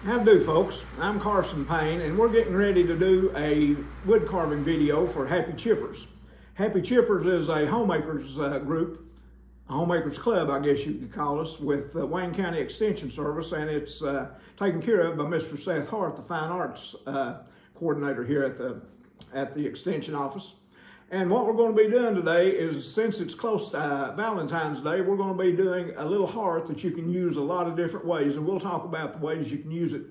How do, folks? I'm Carson Payne, and we're getting ready to do a wood carving video for Happy Chippers. Happy Chippers is a homemakers group, a homemakers club, I guess you could call us, with Wayne County Extension Service, and it's taken care of by Mr. Seth Hart, the Fine Arts coordinator here at the Extension office. And what we're going to be doing today is, since it's close to Valentine's Day, we're going to be doing a little heart that you can use a lot of different ways, and we'll talk about the ways you can use it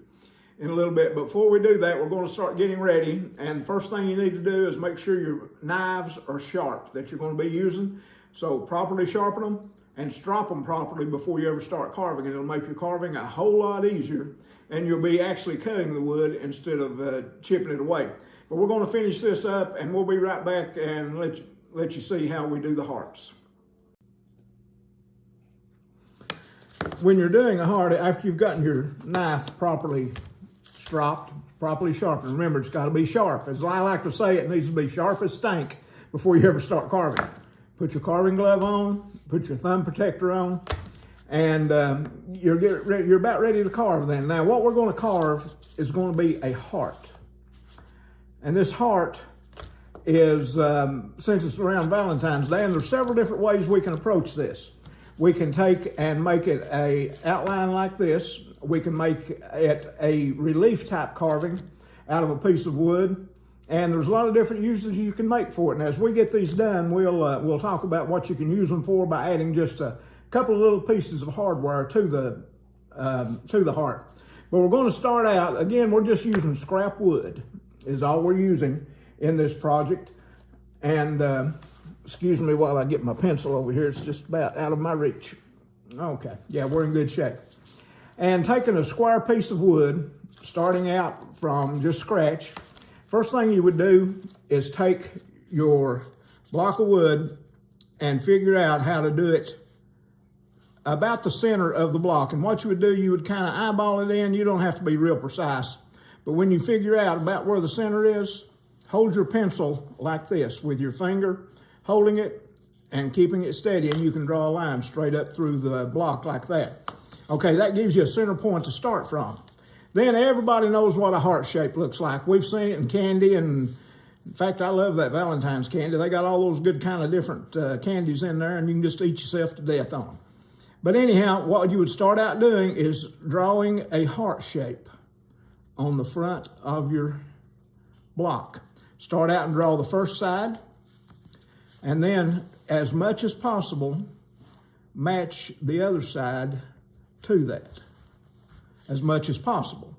in a little bit. But before we do that, we're going to start getting ready, and the first thing you need to do is make sure your knives are sharp that you're going to be using. So properly sharpen them and strop them properly before you ever start carving. It'll make your carving a whole lot easier, and you'll be actually cutting the wood instead of chipping it away. But we're going to finish this up, and we'll be right back and let you see how we do the hearts. When you're doing a heart, after you've gotten your knife properly stropped, properly sharpened, remember it's got to be sharp. As I like to say, it needs to be sharp as stank before you ever start carving. Put your carving glove on, put your thumb protector on, and you're about ready to carve then. Now what we're going to carve is going to be a heart. And this heart is, since it's around Valentine's Day, and there's several different ways we can approach this. We can take and make it a outline like this. We can make it a relief type carving out of a piece of wood. And there's a lot of different uses you can make for it. And as we get these done, we'll talk about what you can use them for by adding just a couple of little pieces of hardware to the heart. But we're going to start out, again, we're just using scrap wood is all we're using in this project. And excuse me while I get my pencil over here. It's just about out of my reach. Okay, yeah, we're in good shape. And taking a square piece of wood, starting out from just scratch, first thing you would do is take your block of wood and figure out how to do it about the center of the block. And what you would do, you would kind of eyeball it in. You don't have to be real precise. But when you figure out about where the center is, hold your pencil like this with your finger, holding it and keeping it steady, and you can draw a line straight up through the block like that. Okay, that gives you a center point to start from. Then everybody knows what a heart shape looks like. We've seen it in candy, and in fact, I love that Valentine's candy. They got all those good kind of different candies in there, and you can just eat yourself to death on them. But anyhow, what you would start out doing is drawing a heart shape on the front of your block. Start out and draw the first side, and then as much as possible, match the other side to that, as much as possible.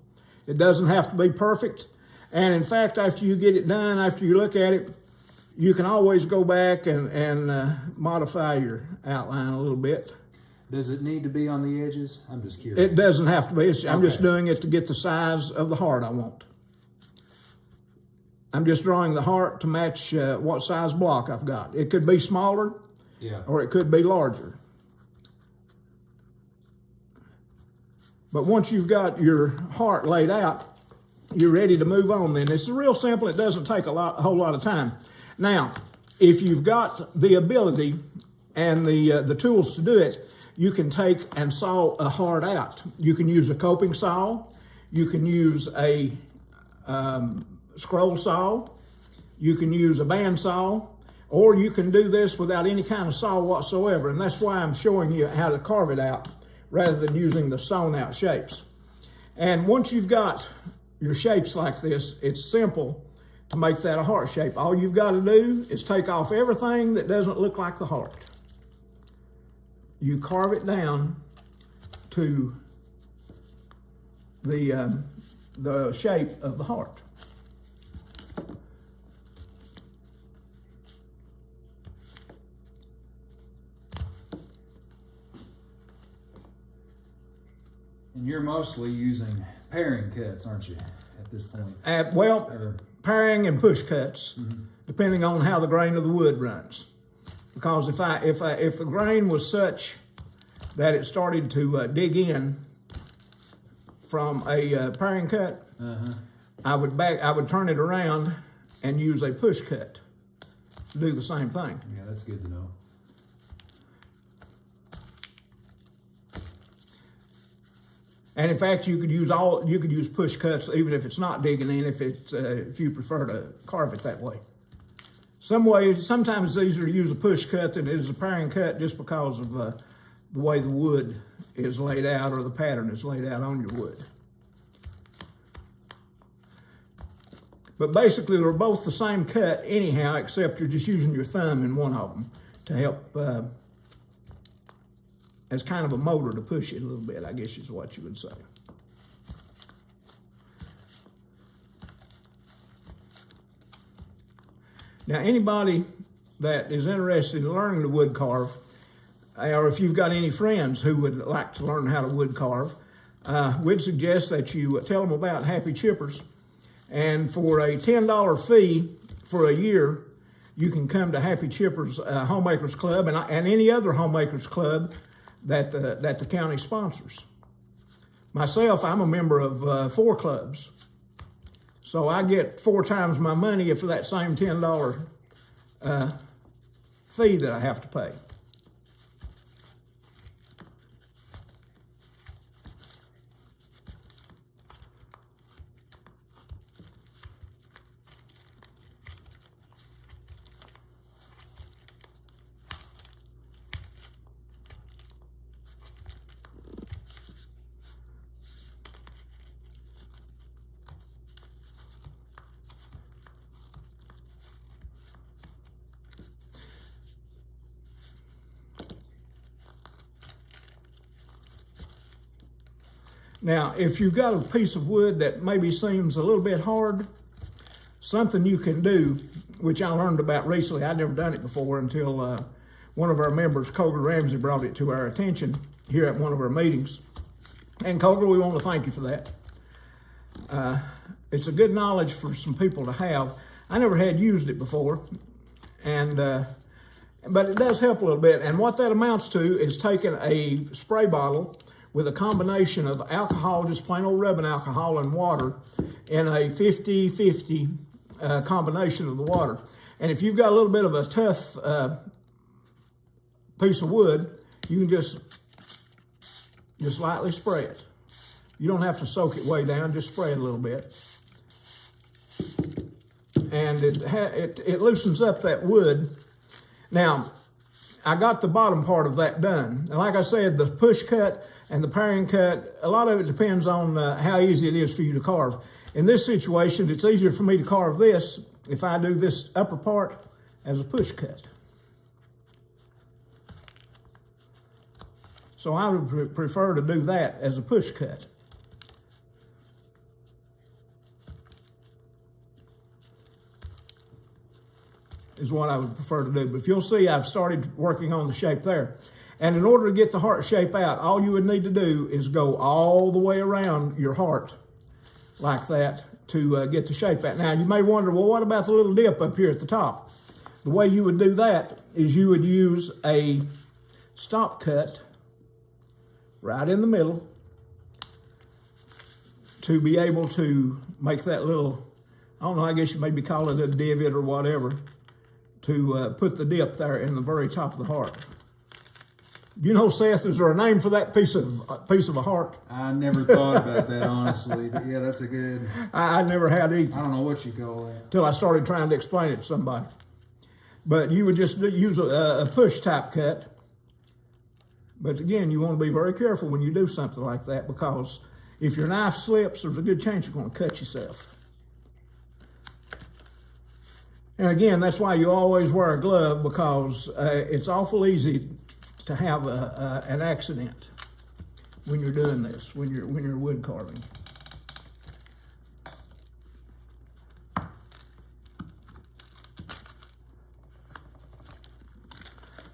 It doesn't have to be perfect, and in fact, after you get it done, after you look at it, you can always go back and modify your outline a little bit. Does it need to be on the edges? I'm just curious. It doesn't have to be. I'm just doing it to get the size of the heart I want. I'm just drawing the heart to match what size block I've got. It could be smaller, or it could be larger. But once you've got your heart laid out, you're ready to move on then. It's real simple. It doesn't take a whole lot of time. Now, if you've got the ability and the tools to do it, you can take and saw a heart out. You can use a coping saw. You can use a scroll saw. You can use a band saw, or you can do this without any kind of saw whatsoever. And that's why I'm showing you how to carve it out rather than using the sawn out shapes. And once you've got your shapes like this, it's simple to make that a heart shape. All you've got to do is take off everything that doesn't look like the heart. You carve it down to the shape of the heart. And you're mostly using paring cuts, aren't you, at this point? Paring and push cuts, depending on how the grain of the wood runs. Because if the grain was such that it started to dig in from a paring cut, I would turn it around and use a push cut to do the same thing. Yeah, that's good to know. And in fact, you could use push cuts even if it's not digging in, if you prefer to carve it that way. Sometimes it's easier to use a push cut than it is a paring cut, just because of the way the wood is laid out, or the pattern is laid out on your wood. But basically, they're both the same cut anyhow, except you're just using your thumb in one of them to help as kind of a motor to push it a little bit, I guess is what you would say. Now, anybody that is interested in learning to wood carve, or if you've got any friends who would like to learn how to wood carve, we'd suggest that you tell them about Happy Chippers. And for a $10 fee for a year, you can come to Happy Chippers Homemakers Club and any other Homemakers Club that the county sponsors. Myself, I'm a member of 4 clubs. So I get 4 times my money for that same $10 fee that I have to pay. Now, if you've got a piece of wood that maybe seems a little bit hard, something you can do, which I learned about recently, I'd never done it before until one of our members, Coger Ramsey, brought it to our attention here at one of our meetings. And Coger, we want to thank you for that. It's a good knowledge for some people to have. I never had used it before, but it does help a little bit. And what that amounts to is taking a spray bottle with a combination of alcohol, just plain old rubbing alcohol, and water in a 50-50 combination of the water. And if you've got a little bit of a tough piece of wood, you can just lightly spray it. You don't have to soak it way down, just spray it a little bit. And it loosens up that wood. Now, I got the bottom part of that done. And like I said, the push cut and the paring cut, a lot of it depends on how easy it is for you to carve. In this situation, it's easier for me to carve this if I do this upper part as a push cut. So I would prefer to do that as a push cut. Is what I would prefer to do. But if you'll see, I've started working on the shape there. And in order to get the heart shape out, all you would need to do is go all the way around your heart like that to get the shape out. Now, you may wonder, well, what about the little dip up here at the top? The way you would do that is you would use a stop cut right in the middle to be able to make that little, I don't know, I guess you maybe call it a divot or whatever, to put the dip there in the very top of the heart. You know, Seth, is there a name for that piece of a heart? I never thought about that, honestly. But yeah, that's a good... I never had either. I don't know what you call that. Till I started trying to explain it to somebody. But you would just use a push type cut. But again, you want to be very careful when you do something like that, because if your knife slips, there's a good chance you're going to cut yourself. And again, that's why you always wear a glove, because it's awful easy to have an accident when you're doing this, when you're wood carving.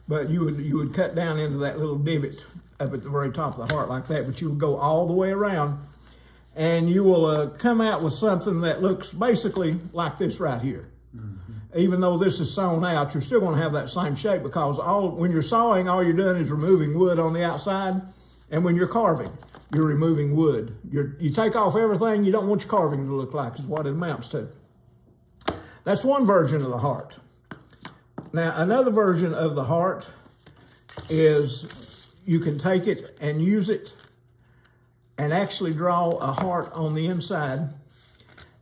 But you would cut down into that little divot up at the very top of the heart like that, but you would go all the way around, and you will come out with something that looks basically like this right here. Even though this is sawn out, you're still going to have that same shape, because when you're sawing, all you're doing is removing wood on the outside, and when you're carving, you're removing wood. You take off everything you don't want your carving to look like, is what it amounts to. That's one version of the heart. Now, another version of the heart is you can take it and use it and actually draw a heart on the inside.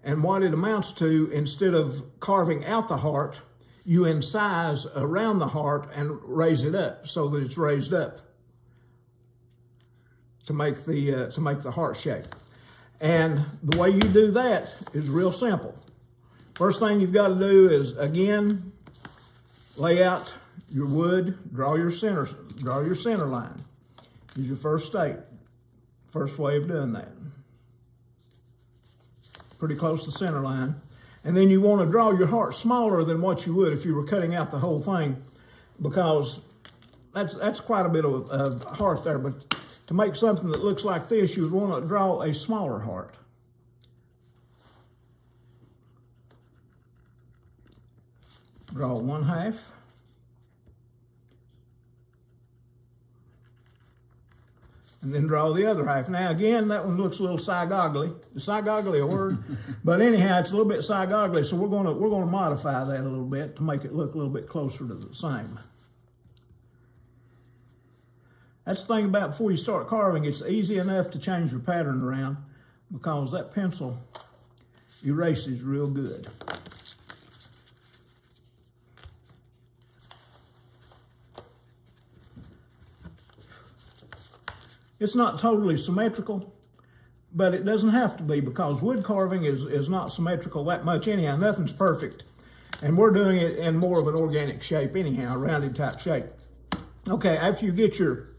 And what it amounts to, instead of carving out the heart, you incise around the heart and raise it up so that it's raised up to make the heart shape. And the way you do that is real simple. First thing you've got to do is, again, lay out your wood, draw your center line. Is your first way of doing that. Pretty close to center line. And then you want to draw your heart smaller than what you would if you were cutting out the whole thing, because that's quite a bit of heart there. But to make something that looks like this, you would want to draw a smaller heart. Draw 1/2. And then draw the other half. Now again, that one looks a little side-goggly. Is side-goggly a word? But anyhow, it's a little bit side-goggly, so we're gonna modify that a little bit to make it look a little bit closer to the same. That's the thing about before you start carving, it's easy enough to change your pattern around because that pencil erases real good. It's not totally symmetrical, but it doesn't have to be, because wood carving is not symmetrical that much anyhow. Nothing's perfect. And we're doing it in more of an organic shape anyhow, a rounded type shape. Okay, after you get your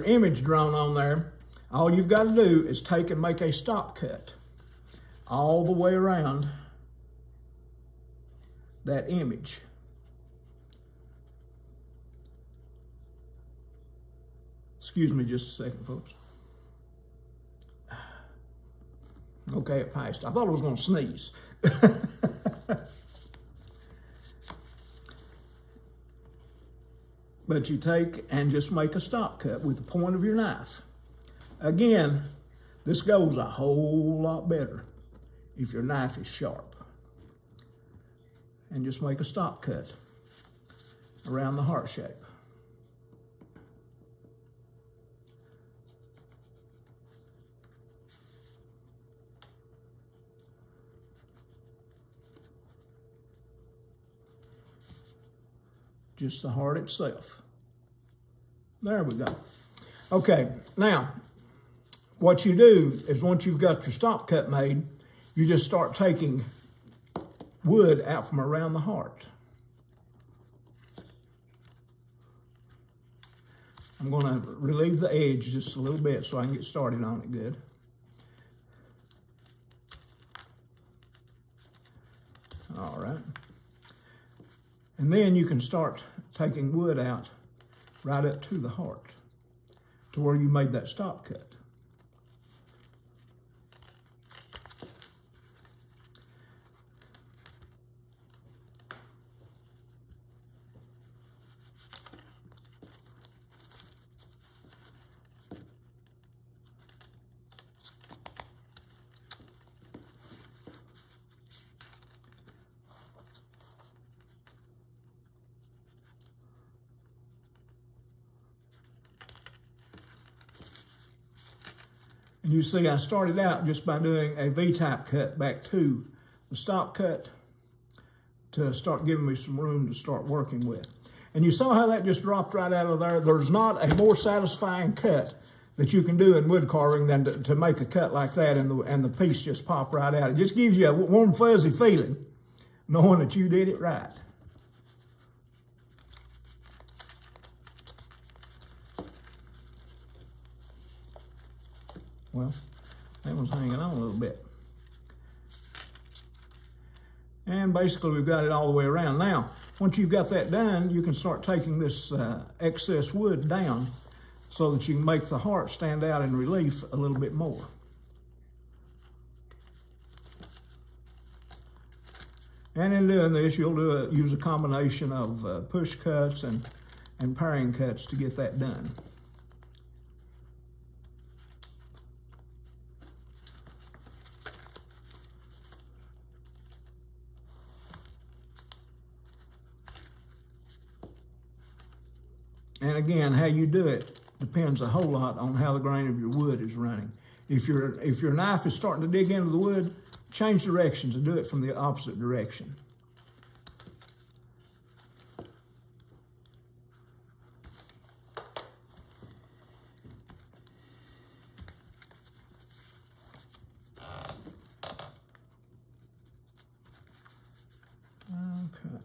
image drawn on there, all you've got to do is take and make a stop cut all the way around that image. Excuse me just a second, folks. Okay, it passed. I thought I was going to sneeze. But you take and just make a stop cut with the point of your knife. Again, this goes a whole lot better if your knife is sharp. And just make a stop cut around the heart shape. Just the heart itself. There we go. Okay, now, what you do is once you've got your stop cut made, you just start taking wood out from around the heart. I'm going to relieve the edge just a little bit so I can get started on it good. All right. And then you can start taking wood out right up to the heart, to where you made that stop cut. And you see I started out just by doing a V-type cut back to the stop cut to start giving me some room to start working with. And you saw how that just dropped right out of there. There's not a more satisfying cut that you can do in wood carving than to make a cut like that and the piece just pop right out. It just gives you a warm, fuzzy feeling knowing that you did it right. Well, that one's hanging on a little bit. And basically we've got it all the way around. Now, once you've got that done, you can start taking this excess wood down so that you can make the heart stand out in relief a little bit more. And in doing this, you'll use a combination of push cuts and paring cuts to get that done. And again, how you do it depends a whole lot on how the grain of your wood is running. If your knife is starting to dig into the wood, change directions and do it from the opposite direction. Okay.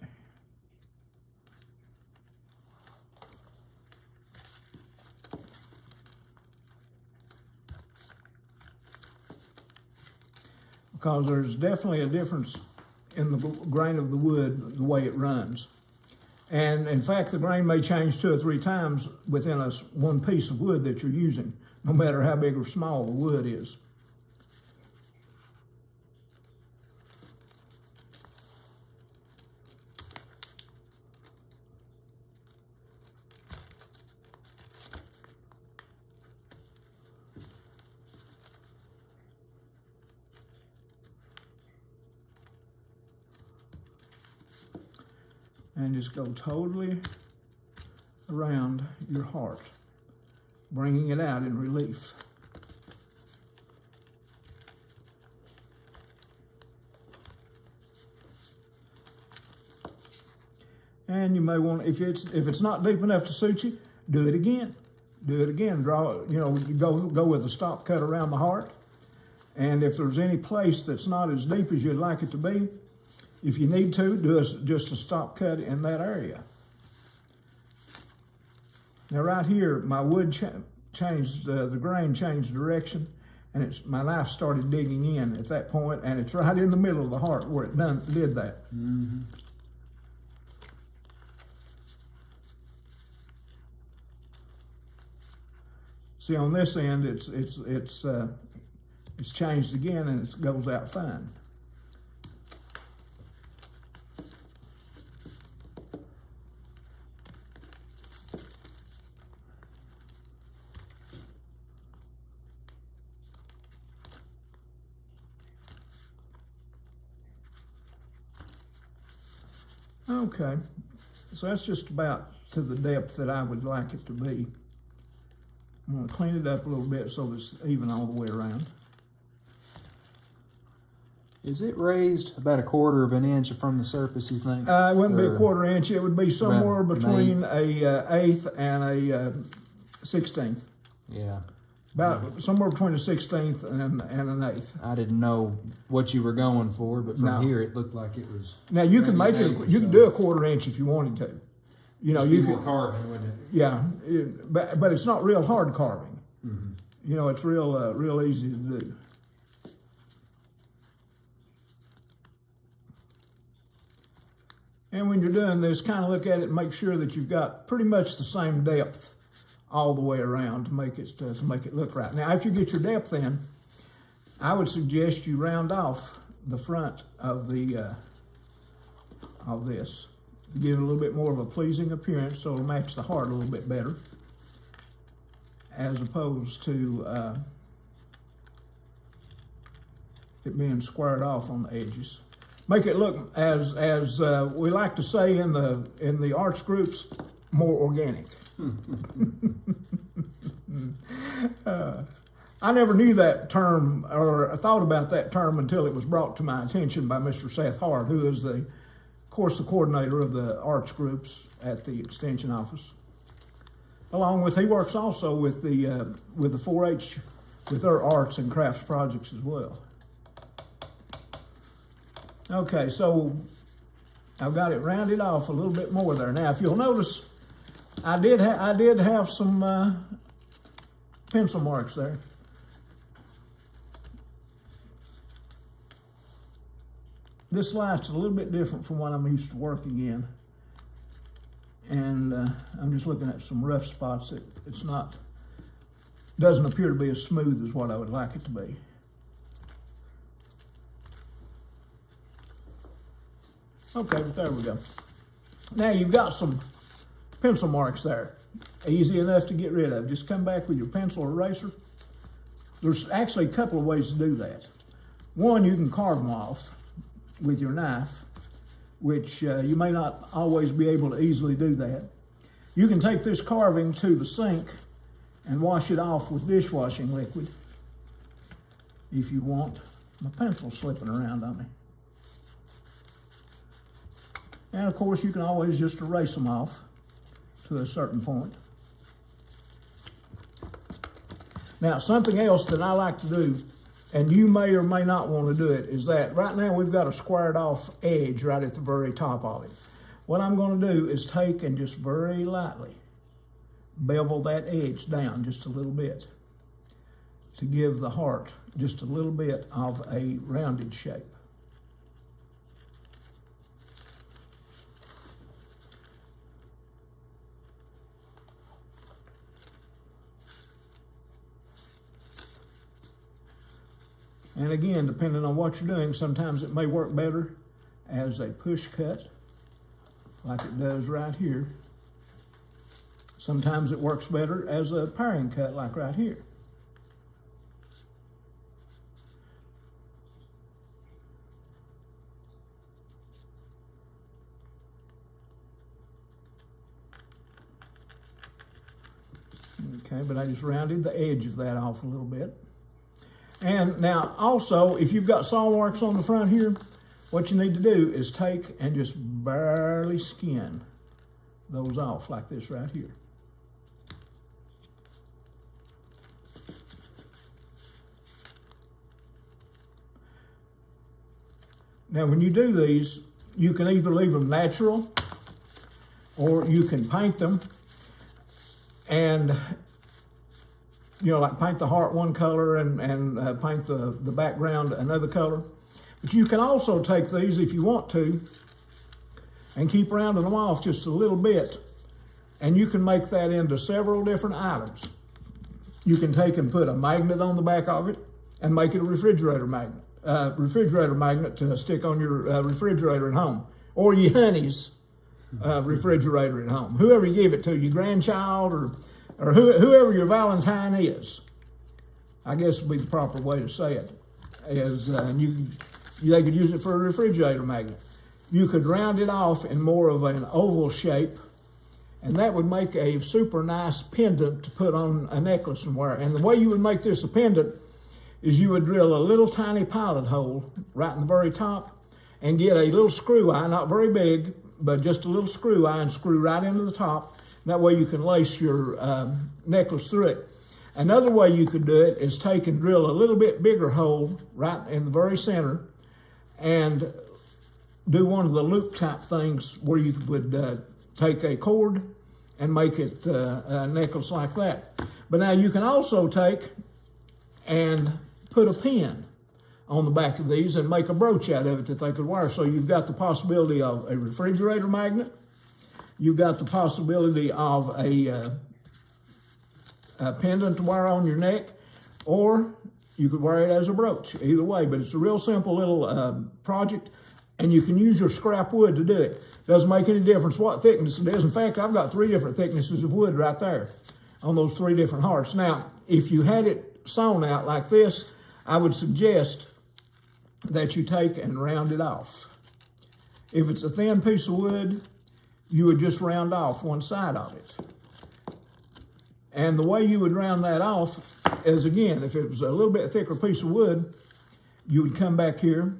Because there's definitely a difference in the grain of the wood, the way it runs. And in fact, the grain may change 2 or 3 times within one piece of wood that you're using, no matter how big or small the wood is. And just go totally around your heart, bringing it out in relief. And you may want, if it's not deep enough to suit you, do it again. Do it again. Draw, you go with a stop cut around the heart. And if there's any place that's not as deep as you'd like it to be, if you need to, do just a stop cut in that area. Now right here, my wood changed, the grain changed direction, and my knife started digging in at that point, and it's right in the middle of the heart where it did that. Mm-hmm. See, on this end, it's changed again, and it goes out fine. Okay, so that's just about to the depth that I would like it to be. I'm going to clean it up a little bit so it's even all the way around. Is it raised about 1/4 of an inch from the surface, you think? It wouldn't be a 1/4 inch. It would be somewhere between a 1/8 and a 1/16. Yeah. About somewhere between a 1/16 and an 1/8. I didn't know what you were going for, but from here it looked like it was. Now you can make it. You can do a 1/4 inch if you wanted to. You more could carving, wouldn't it? Yeah, but it's not real hard carving. Mm-hmm. It's real easy to do. And when you're doing this, kind of look at it and make sure that you've got pretty much the same depth all the way around to make it look right. Now, after you get your depth in, I would suggest you round off the front of this. Give it a little bit more of a pleasing appearance so it'll match the heart a little bit better, as opposed to it being squared off on the edges. Make it look, as we like to say in the arts groups, more organic. I never knew that term or thought about that term until it was brought to my attention by Mr. Seth Hart, who is the coordinator of the arts groups at the extension office. Along with, he works also with the 4-H, with their arts and crafts projects as well. Okay, so I've got it rounded off a little bit more there. Now, if you'll notice, I did have some pencil marks there. This light's a little bit different from what I'm used to working in. And I'm just looking at some rough spots that doesn't appear to be as smooth as what I would like it to be. Okay, but there we go. Now you've got some pencil marks there. Easy enough to get rid of. Just come back with your pencil eraser. There's actually a couple of ways to do that. One, you can carve them off with your knife, which you may not always be able to easily do that. You can take this carving to the sink and wash it off with dishwashing liquid if you want. My pencil's slipping around on me. And of course, you can always just erase them off to a certain point. Now, something else that I like to do, and you may or may not want to do it, is that right now we've got a squared off edge right at the very top of it. What I'm going to do is take and just very lightly bevel that edge down just a little bit to give the heart just a little bit of a rounded shape. And again, depending on what you're doing, sometimes it may work better as a push cut, like it does right here. Sometimes it works better as a paring cut, like right here. Okay, but I just rounded the edge of that off a little bit. And now also, if you've got saw marks on the front here, what you need to do is take and just barely skin those off like this right here. Now when you do these, you can either leave them natural or you can paint them and like paint the heart one color and paint the background another color. But you can also take these if you want to and keep rounding them off just a little bit, and you can make that into several different items. You can take and put a magnet on the back of it and make it a refrigerator magnet to stick on your refrigerator at home, or your honey's refrigerator at home. Whoever you give it to, your grandchild or whoever your Valentine is, I guess would be the proper way to say it, is they could use it for a refrigerator magnet. You could round it off in more of an oval shape, and that would make a super nice pendant to put on a necklace and wear. And the way you would make this a pendant is you would drill a little tiny pilot hole right in the very top and get a little screw eye, not very big, but just a little screw eye, and screw right into the top. That way you can lace your necklace through it. Another way you could do it is take and drill a little bit bigger hole right in the very center and do one of the loop type things where you would take a cord and make it a necklace like that. But now you can also take and put a pin on the back of these and make a brooch out of it that they could wear. So you've got the possibility of a refrigerator magnet. You've got the possibility of a pendant to wear on your neck, or you could wear it as a brooch, either way. But it's a real simple little project, and you can use your scrap wood to do it. Doesn't make any difference what thickness it is. In fact, I've got 3 different thicknesses of wood right there on those 3 different hearts. Now, if you had it sewn out like this, I would suggest that you take and round it off. If it's a thin piece of wood, you would just round off one side of it. And the way you would round that off is, again, if it was a little bit thicker piece of wood, you would come back here,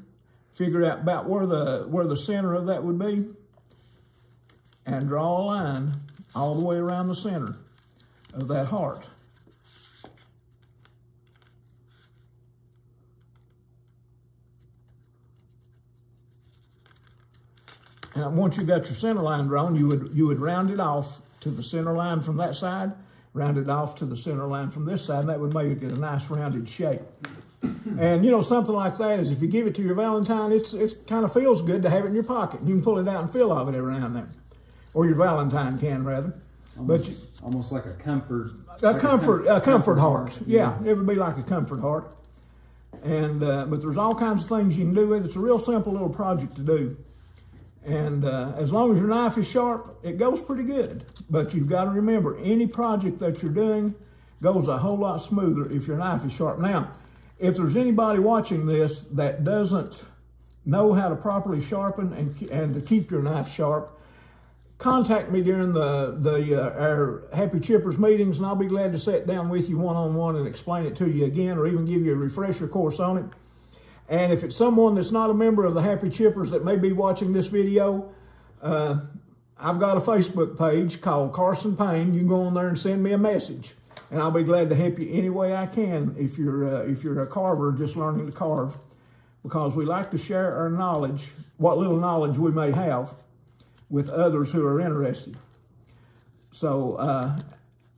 figure out about where the center of that would be, and draw a line all the way around the center of that heart. And once you got your center line drawn, you would round it off to the center line from that side, round it off to the center line from this side, and that would make it a nice rounded shape. And something like that is, if you give it to your Valentine, it kind of feels good to have it in your pocket. You can pull it out and feel of it every now and then, or your Valentine can rather. Almost like a comfort. A comfort heart. Yeah, it would be like a comfort heart. And but there's all kinds of things you can do with it. It's a real simple little project to do. And as long as your knife is sharp, it goes pretty good. But you've got to remember, any project that you're doing goes a whole lot smoother if your knife is sharp. Now, if there's anybody watching this that doesn't know how to properly sharpen and to keep your knife sharp, contact me during our Happy Chippers meetings, and I'll be glad to sit down with you one-on-one and explain it to you again, or even give you a refresher course on it. And if it's someone that's not a member of the Happy Chippers that may be watching this video, I've got a Facebook page called Carson Payne. You can go on there and send me a message, and I'll be glad to help you any way I can if you're a carver just learning to carve, because we like to share our knowledge, what little knowledge we may have, with others who are interested. So,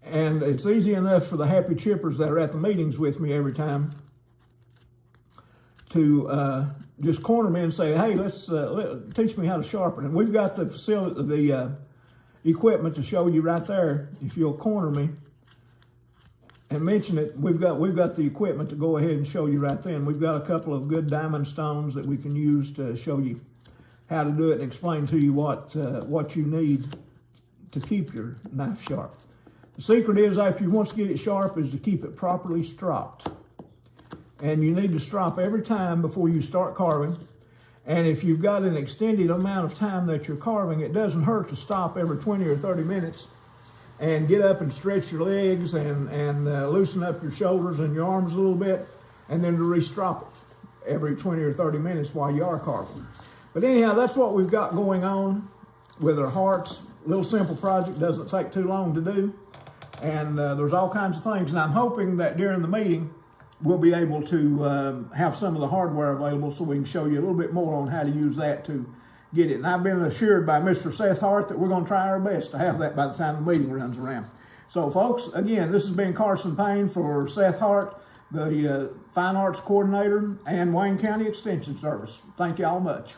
and it's easy enough for the Happy Chippers that are at the meetings with me every time to just corner me and say, hey, teach me how to sharpen. And we've got the facility, the equipment to show you right there. If you'll corner me and mention it, we've got the equipment to go ahead and show you right then. We've got a couple of good diamond stones that we can use to show you how to do it and explain to you what you need to keep your knife sharp. The secret is, after you once get it sharp, is to keep it properly stropped. And you need to strop every time before you start carving. And if you've got an extended amount of time that you're carving, it doesn't hurt to stop every 20 or 30 minutes and get up and stretch your legs and loosen up your shoulders and your arms a little bit, and then to restrop it every 20 or 30 minutes while you are carving. But anyhow, that's what we've got going on with our hearts. Little simple project, doesn't take too long to do. And there's all kinds of things. And I'm hoping that during the meeting, we'll be able to have some of the hardware available so we can show you a little bit more on how to use that to get it. And I've been assured by Mr. Seth Hart that we're going to try our best to have that by the time the meeting runs around. So folks, again, this has been Carson Payne for Seth Hart, the Fine Arts Coordinator and Wayne County Extension Service. Thank you all much.